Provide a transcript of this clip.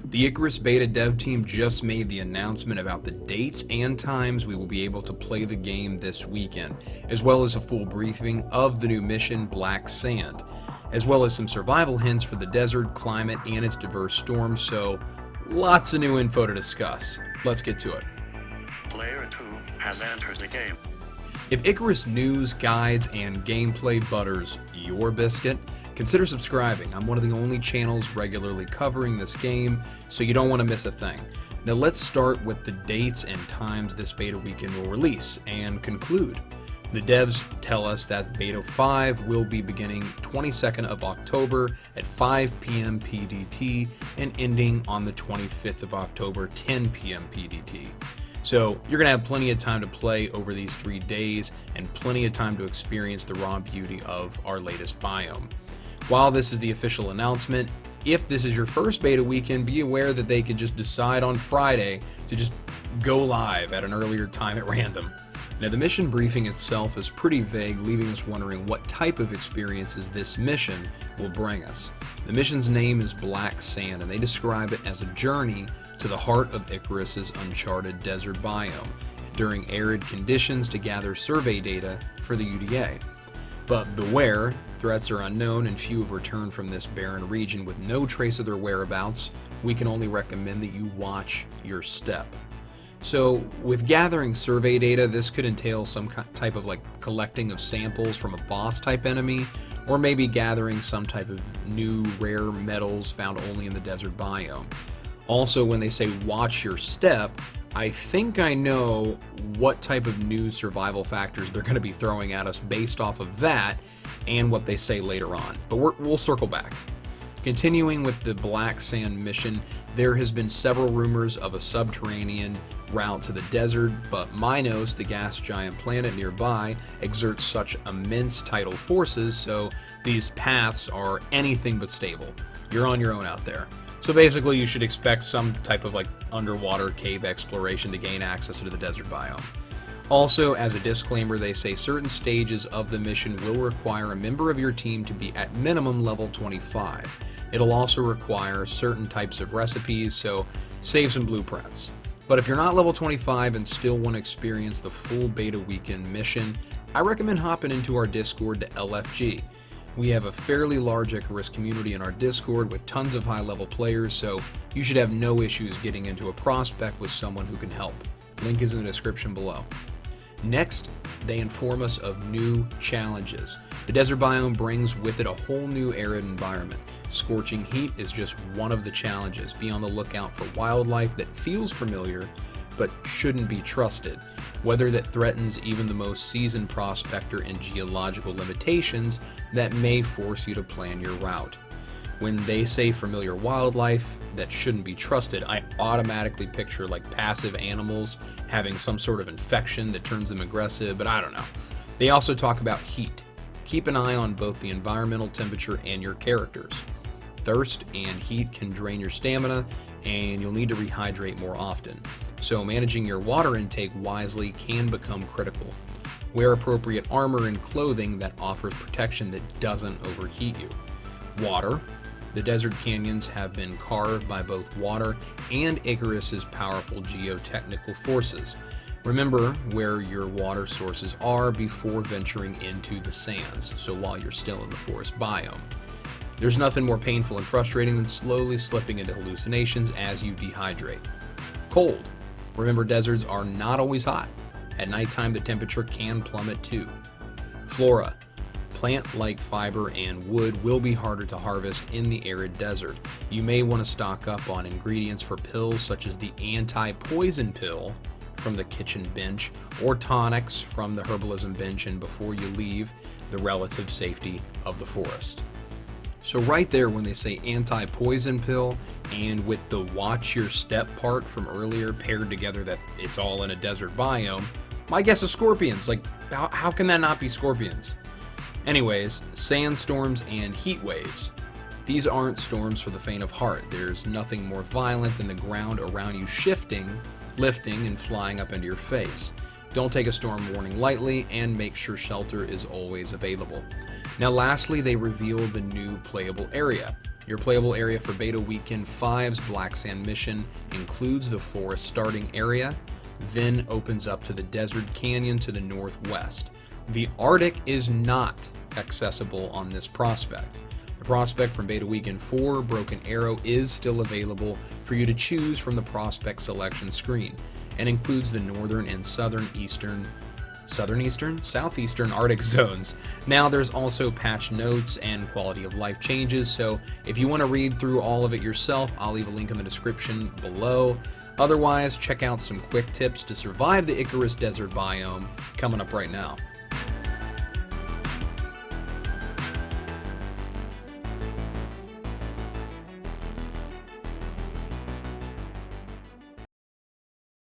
The Icarus Beta dev team just made the announcement about the dates and times we will be able to play the game this weekend, as well as a full briefing of the new mission Black Sand, as well as some survival hints for the desert, climate, and its diverse storms, so lots of new info to discuss. Let's get to it. Player 2 has entered the game. If Icarus news, guides, and gameplay butters your biscuit, consider subscribing. I'm one of the only channels regularly covering this game, so you don't want to miss a thing. Now let's start with the dates and times this beta weekend will release, and conclude. The devs tell us that Beta 5 will be beginning 22nd of October at 5 p.m. PDT and ending on the 25th of October, 10 p.m. PDT. So you're going to have plenty of time to play over these 3 days and plenty of time to experience the raw beauty of our latest biome. While this is the official announcement, if this is your first beta weekend, be aware that they could just decide on Friday to just go live at an earlier time at random. Now the mission briefing itself is pretty vague, leaving us wondering what type of experiences this mission will bring us. The mission's name is Black Sand, and they describe it as a journey to the heart of Icarus's uncharted desert biome during arid conditions to gather survey data for the UDA. But beware, threats are unknown and few have returned from this barren region with no trace of their whereabouts. We can only recommend that you watch your step. So with gathering survey data, this could entail some type of collecting of samples from a boss type enemy, or maybe gathering some type of new rare metals found only in the desert biome. Also, when they say watch your step, I think I know what type of new survival factors they're going to be throwing at us based off of that and what they say later on. But we'll circle back. Continuing with the Black Sand mission, there has been several rumors of a subterranean route to the desert, but Minos, the gas giant planet nearby, exerts such immense tidal forces, so these paths are anything but stable. You're on your own out there. So basically you should expect some type of underwater cave exploration to gain access to the desert biome. Also, as a disclaimer, they say certain stages of the mission will require a member of your team to be at minimum level 25. It'll also require certain types of recipes, so save some blueprints. But if you're not level 25 and still want to experience the full beta weekend mission, I recommend hopping into our Discord to LFG. We have a fairly large Icarus community in our Discord with tons of high-level players, so you should have no issues getting into a prospect with someone who can help. Link is in the description below. Next, they inform us of new challenges. The desert biome brings with it a whole new arid environment. Scorching heat is just one of the challenges. Be on the lookout for wildlife that feels familiar but shouldn't be trusted. Weather that threatens even the most seasoned prospector, and geological limitations that may force you to plan your route. When they say familiar wildlife that shouldn't be trusted, I automatically picture passive animals having some sort of infection that turns them aggressive, but I don't know. They also talk about heat. Keep an eye on both the environmental temperature and your characters. Thirst and heat can drain your stamina, and you'll need to rehydrate more often. So managing your water intake wisely can become critical. Wear appropriate armor and clothing that offers protection that doesn't overheat you. Water. The desert canyons have been carved by both water and Icarus's powerful geotechnical forces. Remember where your water sources are before venturing into the sands, so while you're still in the forest biome. There's nothing more painful and frustrating than slowly slipping into hallucinations as you dehydrate. Cold. Remember, deserts are not always hot. At nighttime, the temperature can plummet too. Flora. Plant-like fiber and wood will be harder to harvest in the arid desert. You may want to stock up on ingredients for pills such as the anti-poison pill from the kitchen bench or tonics from the herbalism bench, and before you leave the relative safety of the forest. So right there, when they say anti-poison pill and with the watch your step part from earlier paired together, that it's all in a desert biome, my guess is scorpions. How can that not be scorpions? Anyways, sandstorms and heat waves. These aren't storms for the faint of heart. There's nothing more violent than the ground around you shifting, lifting, and flying up into your face. Don't take a storm warning lightly, and make sure shelter is always available. Now lastly, they revealed the new playable area. Your playable area for Beta Weekend 5's Black Sand mission includes the forest starting area, then opens up to the desert canyon to the northwest. The Arctic is not accessible on this prospect. The prospect from Beta Weekend 4, Broken Arrow, is still available for you to choose from the prospect selection screen, and includes the northern and southeastern Arctic zones. Now there's also patch notes and quality of life changes, so if you want to read through all of it yourself, I'll leave a link in the description below. Otherwise, check out some quick tips to survive the Icarus Desert biome coming up right now.